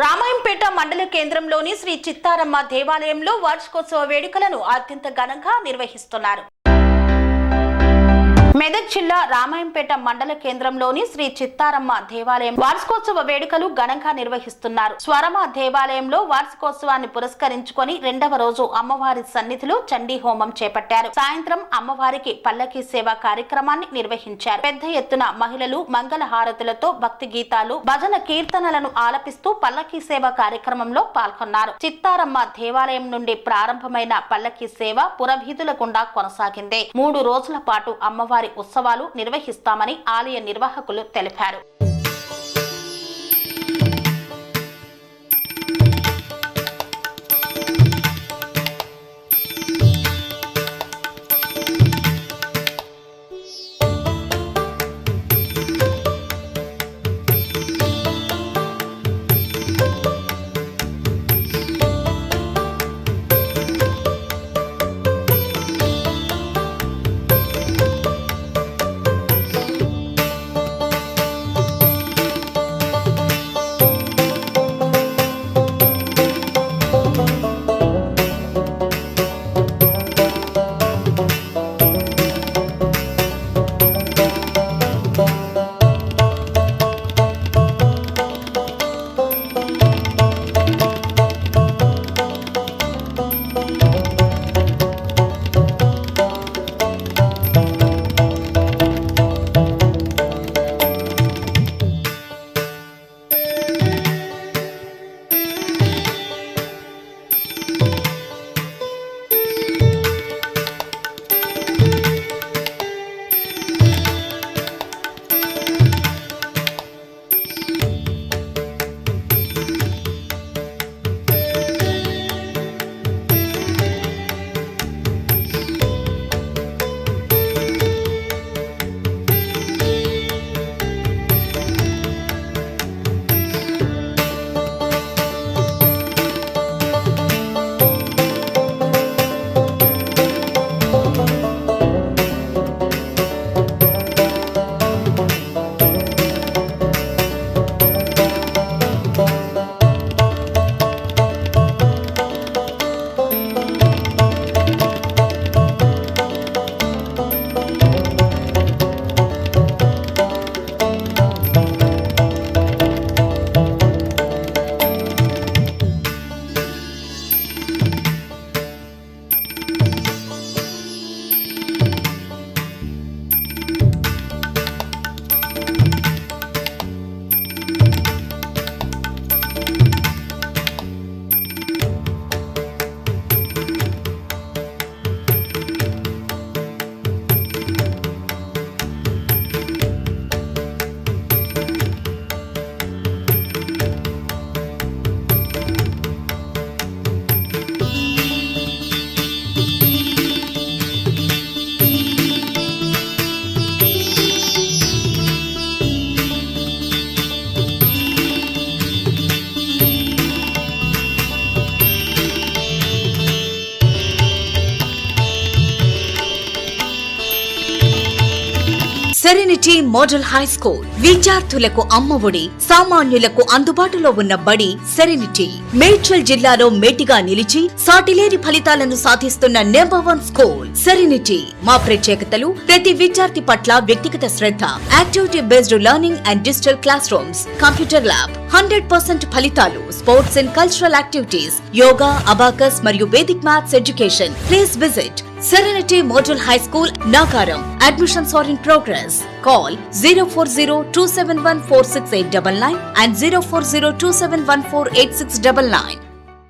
రామాయంపేట మండల కేంద్రంలోని శ్రీ చిత్తారమ్మ దేవాలయంలో వార్షికోత్సవ వేడుకలను అత్యంత ఘనంగా నిర్వహిస్తున్నారు. మెదక్ జిల్లా రామాయంపేట మండల కేంద్రంలోని శ్రీ చిత్తారమ్మ దేవాలయం వార్షికోత్సవ వేడుకలు ఘనంగా నిర్వహిస్తున్నారు. స్వరమ దేవాలయంలో వార్షికోత్సవాన్ని పురస్కరించుకొని 2వ రోజు అమ్మవారి సన్నిధిలో చండీ హోమం చేపట్టారు. సాయంత్రం అమ్మవారికి పల్లకీ సేవ కార్యక్రమాన్ని నిర్వహించారు. పెద్ద ఎత్తున మహిళలు మంగళ హారతులతో భక్తి గీతాలు, భజన కీర్తనలను ఆలపిస్తూ పల్లకీ సేవ కార్యక్రమంలో పాల్గొన్నారు. చిత్తారమ్మ దేవాలయం నుండి ప్రారంభమైన పల్లకీ సేవ పురవీధుల గుండా కొనసాగింది. 3 రోజుల పాటు అమ్మవారి ఉత్సవాలు నిర్వహిస్తామని ఆలయ నిర్వాహకులు తెలిపారు. సెరెనిటీ మోడల్ హై స్కూల్ విద్యార్థులకు అమ్మఒడి, సామాన్యులకు అందుబాటులో ఉన్న బడి సెరెనిటీ. మేడ్చల్ జిల్లాలో మేటిగా నిలిచి సాటిలేని ఫలితాలను సాధిస్తున్న నంబర్ 1 స్కూల్ సెరెనిటీ. మా ప్రత్యేకతలు ప్రతి విద్యార్థి పట్ల వ్యక్తిగత శ్రద్ధ, activity based learning and digital classrooms, computer lab, 100% ఫలితాలు, sports and cultural activities, yoga, abacus మరియు Vedic maths education. Please visit Serenity Model High School, Nagaram. Admissions are in progress. Call 040-271-46899 and 040-271-48699.